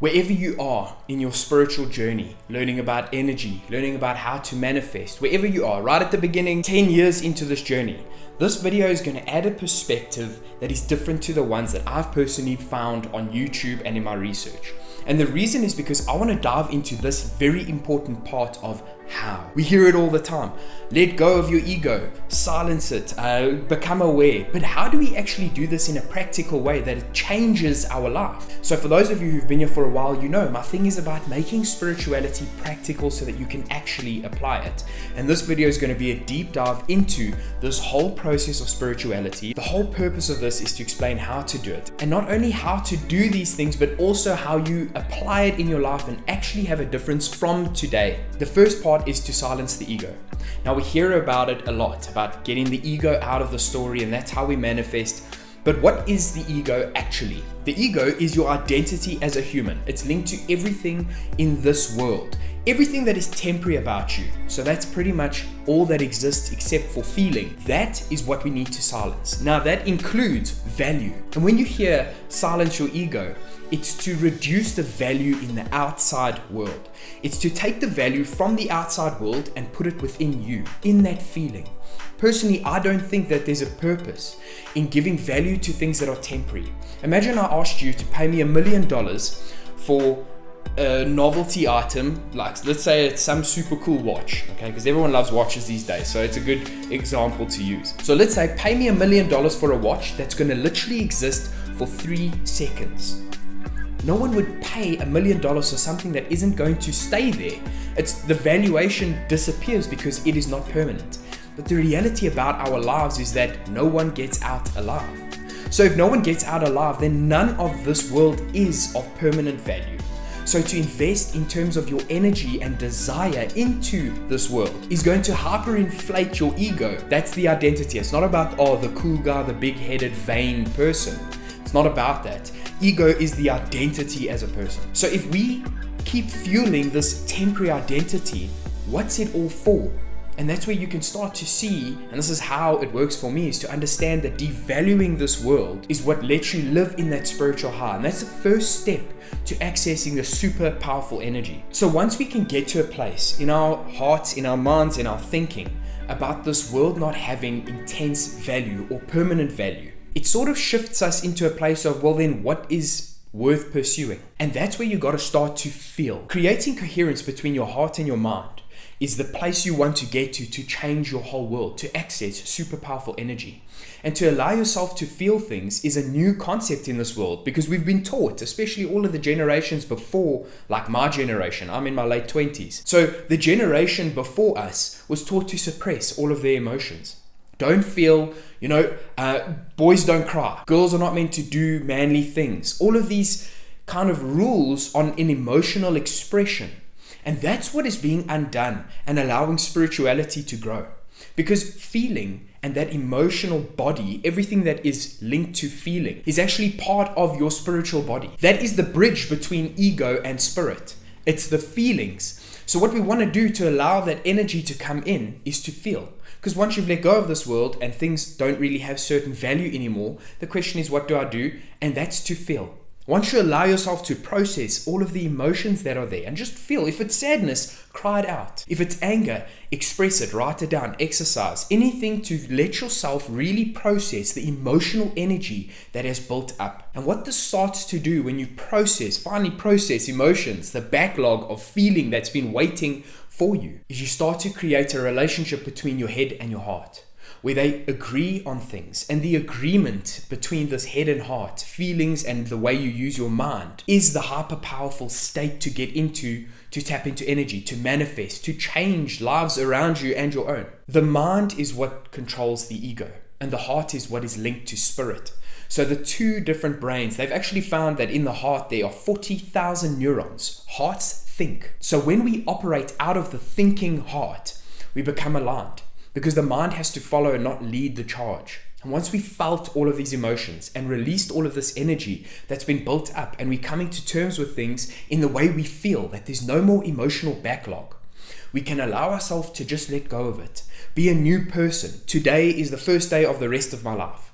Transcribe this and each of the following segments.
Wherever you are in your spiritual journey, learning about energy, learning about how to manifest, wherever you are, right at the beginning, 10 years into this journey, this video is going to add a perspective that is different to the ones that I've personally found on YouTube and in my research. And the reason is because I want to dive into this very important part of how. We hear it all the time. Let go of your ego, silence it, become aware. But how do we actually do this in a practical way that it changes our life? So for those of you who've been here for a while, you know my thing is about making spirituality practical so that you can actually apply it. And this video is going to be a deep dive into this whole process of spirituality. The whole purpose of this is to explain how to do it. And not only how to do these things, but also how you apply it in your life and actually have a difference from today. The first part is to silence the ego. Now we hear about it a lot, about getting the ego out of the story, and that's how we manifest. But what is the ego actually? The ego is your identity as a human. It's linked to everything in this world, everything that is temporary about you. So that's pretty much all that exists except for feeling. That is what we need to silence. Now that includes value. And when you hear silence your ego, it's to reduce the value in the outside world. It's to take the value from the outside world and put it within you, in that feeling. Personally, I don't think that there's a purpose in giving value to things that are temporary. Imagine I asked you to pay me $1 million for a novelty item, like let's say it's some super cool watch, okay? Because everyone loves watches these days, so it's a good example to use. So let's say pay me $1 million for a watch that's going to literally exist for 3 seconds. No one would pay $1 million for something that isn't going to stay there. The valuation disappears because it is not permanent. But the reality about our lives is that no one gets out alive. So if no one gets out alive, then none of this world is of permanent value. So to invest in terms of your energy and desire into this world is going to hyperinflate your ego. That's the identity. It's not about, the cool guy, the big-headed, vain person. It's not about that. Ego is the identity as a person. So if we keep fueling this temporary identity, what's it all for? And that's where you can start to see, and this is how it works for me, is to understand that devaluing this world is what lets you live in that spiritual high. And that's the first step to accessing the super powerful energy. So once we can get to a place in our hearts, in our minds, in our thinking about this world not having intense value or permanent value, it sort of shifts us into a place of, well then, what is worth pursuing? And that's where you got to start to feel. Creating coherence between your heart and your mind is the place you want to get to change your whole world, to access super powerful energy. And to allow yourself to feel things is a new concept in this world, because we've been taught, especially all of the generations before, like my generation, I'm in my late 20s. So the generation before us was taught to suppress all of their emotions. Don't feel, boys don't cry. Girls are not meant to do manly things. All of these kind of rules on an emotional expression. And that's what is being undone and allowing spirituality to grow. Because feeling and that emotional body, everything that is linked to feeling, is actually part of your spiritual body. That is the bridge between ego and spirit. It's the feelings. So what we want to do to allow that energy to come in is to feel. Because once you've let go of this world and things don't really have certain value anymore, the question is, what do I do? And that's to feel. Once you allow yourself to process all of the emotions that are there and just feel, if it's sadness, cry it out. If it's anger, express it, write it down, exercise. Anything to let yourself really process the emotional energy that has built up. And what this starts to do when you finally process emotions, the backlog of feeling that's been waiting for you, is you start to create a relationship between your head and your heart, where they agree on things. And the agreement between this head and heart, feelings and the way you use your mind, is the hyper powerful state to get into, to tap into energy, to manifest, to change lives around you and your own. The mind is what controls the ego, and the heart is what is linked to spirit. So the two different brains, they've actually found that in the heart there are 40,000 neurons. Hearts think. So when we operate out of the thinking heart, we become aligned. Because the mind has to follow and not lead the charge. And once we felt all of these emotions and released all of this energy that's been built up, and we're coming to terms with things in the way we feel, that there's no more emotional backlog, we can allow ourselves to just let go of it. Be a new person. Today is the first day of the rest of my life.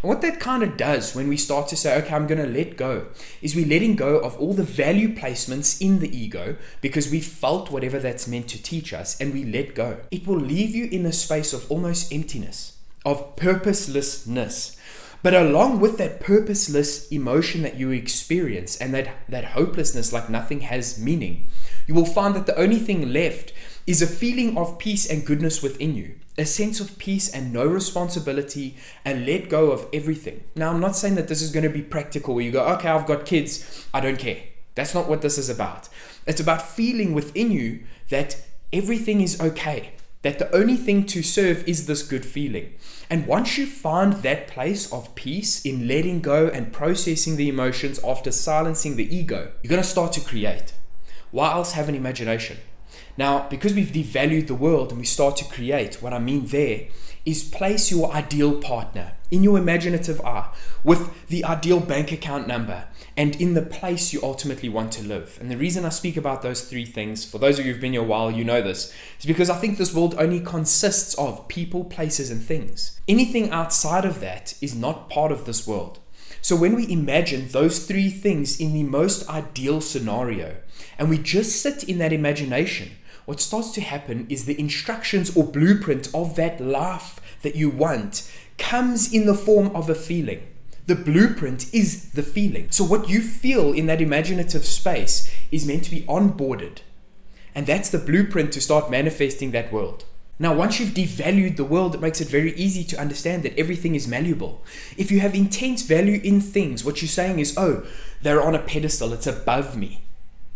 And what that kind of does when we start to say, okay, I'm going to let go, is we're letting go of all the value placements in the ego because we felt whatever that's meant to teach us, and we let go. It will leave you in a space of almost emptiness, of purposelessness. But along with that purposeless emotion that you experience and that hopelessness, like nothing has meaning, you will find that the only thing left is a feeling of peace and goodness within you. A sense of peace and no responsibility, and let go of everything. Now, I'm not saying that this is going to be practical where you go, okay, I've got kids, I don't care. That's not what this is about. It's about feeling within you that everything is okay, that the only thing to serve is this good feeling. And once you find that place of peace in letting go and processing the emotions after silencing the ego, you're going to start to create. Why else have an imagination? Now, because we've devalued the world and we start to create, what I mean there is place your ideal partner in your imaginative eye with the ideal bank account number and in the place you ultimately want to live. And the reason I speak about those three things, for those of you who've been here a while, you know this, is because I think this world only consists of people, places, and things. Anything outside of that is not part of this world. So when we imagine those three things in the most ideal scenario, and we just sit in that imagination, what starts to happen is the instructions or blueprint of that life that you want comes in the form of a feeling. The blueprint is the feeling. So what you feel in that imaginative space is meant to be onboarded. And that's the blueprint to start manifesting that world. Now, once you've devalued the world, it makes it very easy to understand that everything is malleable. If you have intense value in things, what you're saying is, oh, they're on a pedestal, it's above me.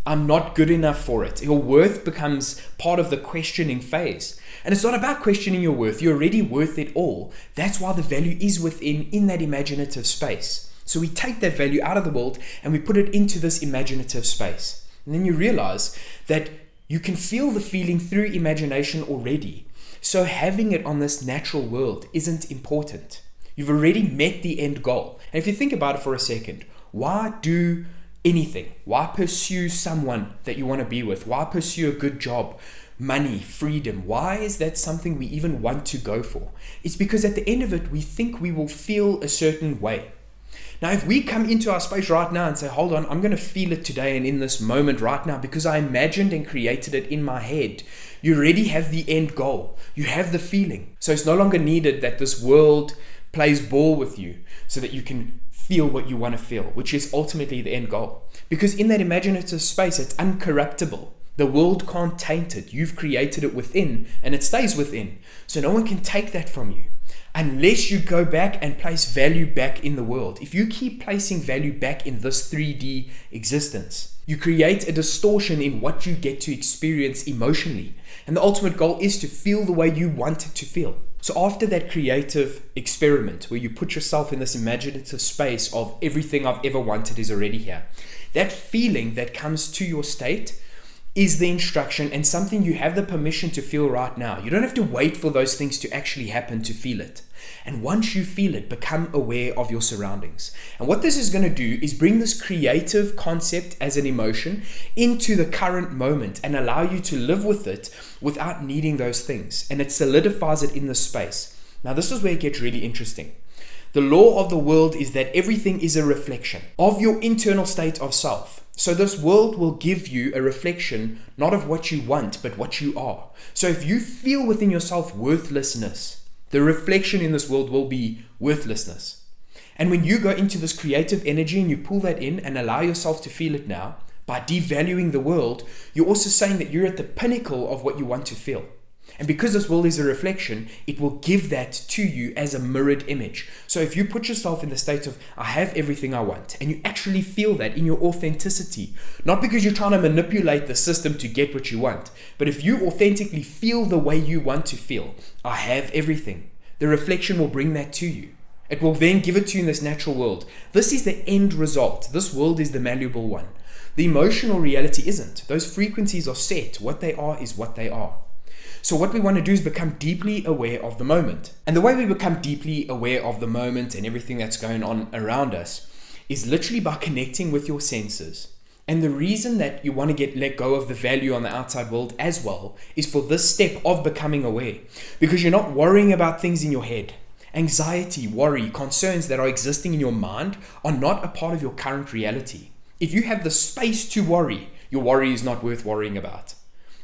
I'm not good enough for it. Your worth becomes part of the questioning phase. And it's not about questioning your worth. You're already worth it all. That's why the value is in that imaginative space. So we take that value out of the world and we put it into this imaginative space. And then you realize that you can feel the feeling through imagination already. So having it on this natural world isn't important. You've already met the end goal. And if you think about it for a second, why do anything? Why pursue someone that you want to be with? Why pursue a good job, money, freedom? Why is that something we even want to go for? It's because at the end of it, we think we will feel a certain way. Now, if we come into our space right now and say, hold on, I'm going to feel it today and in this moment right now because I imagined and created it in my head, you already have the end goal. You have the feeling. So it's no longer needed that this world plays ball with you so that you can feel what you want to feel, which is ultimately the end goal. Because in that imaginative space, it's uncorruptible. The world can't taint it. You've created it within and it stays within. So no one can take that from you unless you go back and place value back in the world. If you keep placing value back in this 3D existence, you create a distortion in what you get to experience emotionally. And the ultimate goal is to feel the way you want it to feel. So after that creative experiment where you put yourself in this imaginative space of everything I've ever wanted is already here, that feeling that comes to your state is the instruction and something you have the permission to feel right now. You don't have to wait for those things to actually happen to feel it. And once you feel it, become aware of your surroundings. And what this is going to do is bring this creative concept as an emotion into the current moment and allow you to live with it without needing those things. And it solidifies it in the space. Now, this is where it gets really interesting. The law of the world is that everything is a reflection of your internal state of self. So this world will give you a reflection, not of what you want, but what you are. So if you feel within yourself worthlessness, the reflection in this world will be worthlessness. And when you go into this creative energy and you pull that in and allow yourself to feel it now, by devaluing the world, you're also saying that you're at the pinnacle of what you want to feel. And because this world is a reflection, it will give that to you as a mirrored image. So if you put yourself in the state of, I have everything I want, and you actually feel that in your authenticity, not because you're trying to manipulate the system to get what you want, but if you authentically feel the way you want to feel, I have everything, the reflection will bring that to you. It will then give it to you in this natural world. This is the end result. This world is the malleable one. The emotional reality isn't. Those frequencies are set. What they are is what they are. So what we want to do is become deeply aware of the moment. And the way we become deeply aware of the moment and everything that's going on around us is literally by connecting with your senses. And the reason that you want to let go of the value on the outside world as well is for this step of becoming aware. Because you're not worrying about things in your head. Anxiety, worry, concerns that are existing in your mind are not a part of your current reality. If you have the space to worry, your worry is not worth worrying about.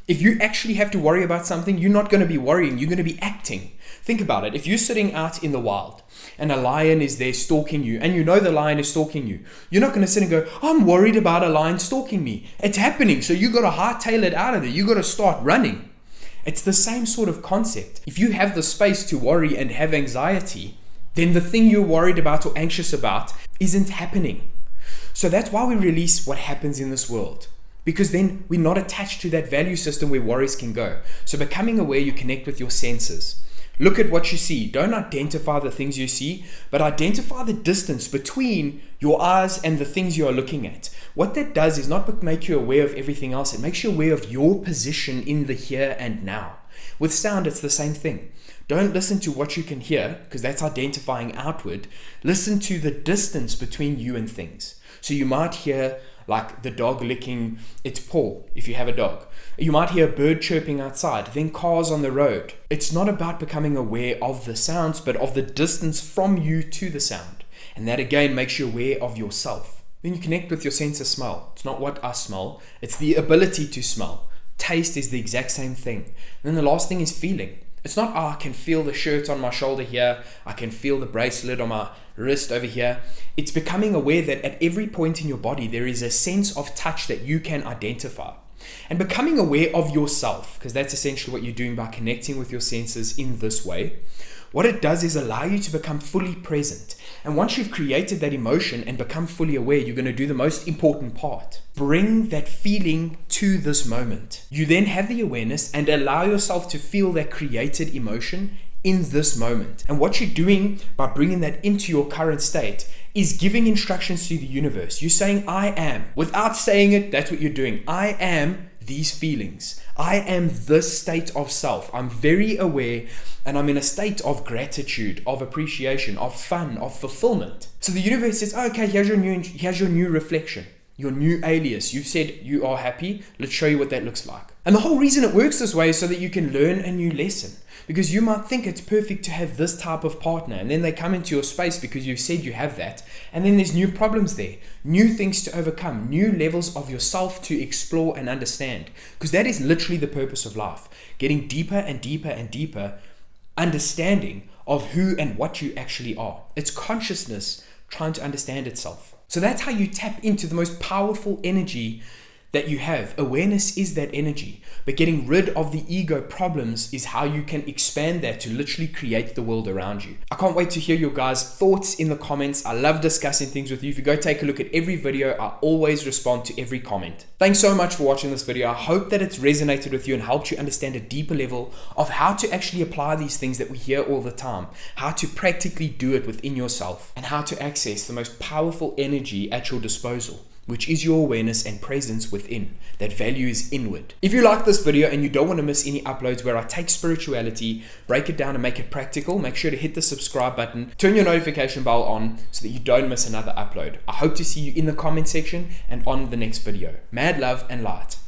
If you actually have to worry about something, you're not going to be worrying, you're going to be acting. Think about it. If you're sitting out in the wild and a lion is there stalking you, and you know the lion is stalking you, you're not going to sit and go, I'm worried about a lion stalking me. It's happening, so you got to hightail it out of there. You got to start running. It's the same sort of concept. If you have the space to worry and have anxiety, then the thing you're worried about or anxious about isn't happening. So that's why we release what happens in this world. Because then we're not attached to that value system where worries can go. So becoming aware, you connect with your senses. Look at what you see. Don't identify the things you see, but identify the distance between your eyes and the things you are looking at. What that does is not make you aware of everything else. It makes you aware of your position in the here and now. With sound, it's the same thing. Don't listen to what you can hear, because that's identifying outward. Listen to the distance between you and things. So you might hear like the dog licking its paw, if you have a dog. You might hear a bird chirping outside, then cars on the road. It's not about becoming aware of the sounds, but of the distance from you to the sound. And that again makes you aware of yourself. Then you connect with your sense of smell. It's not what I smell, it's the ability to smell. Taste is the exact same thing. And then the last thing is feeling. It's not, I can feel the shirt on my shoulder here, I can feel the bracelet on my wrist over here. It's becoming aware that at every point in your body, there is a sense of touch that you can identify. And becoming aware of yourself, because that's essentially what you're doing by connecting with your senses in this way. What it does is allow you to become fully present. And once you've created that emotion and become fully aware, you're going to do the most important part. Bring that feeling to this moment. You then have the awareness and allow yourself to feel that created emotion in this moment. And what you're doing by bringing that into your current state is giving instructions to the universe. You're saying, I am. Without saying it, that's what you're doing. I am these feelings. I am this state of self. I'm very aware and I'm in a state of gratitude, of appreciation, of fun, of fulfillment. So the universe says, okay, here's your new reflection, your new alias. You've said you are happy. Let's show you what that looks like. And the whole reason it works this way is so that you can learn a new lesson. Because you might think it's perfect to have this type of partner, and then they come into your space because you've said you have that, and then there's new problems there, new things to overcome, new levels of yourself to explore and understand. Because that is literally the purpose of life, getting deeper and deeper and deeper understanding of who and what you actually are. It's consciousness trying to understand itself. So that's how you tap into the most powerful energy that you have. Awareness is that energy, but getting rid of the ego problems is how you can expand that to literally create the world around you. I can't wait to hear your guys' thoughts in the comments. I love discussing things with you. If you go take a look at every video, I always respond to every comment. Thanks so much for watching this video. I hope that it's resonated with you and helped you understand a deeper level of how to actually apply these things that we hear all the time, how to practically do it within yourself, and how to access the most powerful energy at your disposal, which is your awareness and presence within. That value is inward. If you like this video and you don't want to miss any uploads where I take spirituality, break it down and make it practical, make sure to hit the subscribe button, turn your notification bell on so that you don't miss another upload. I hope to see you in the comment section and on the next video. Mad love and light.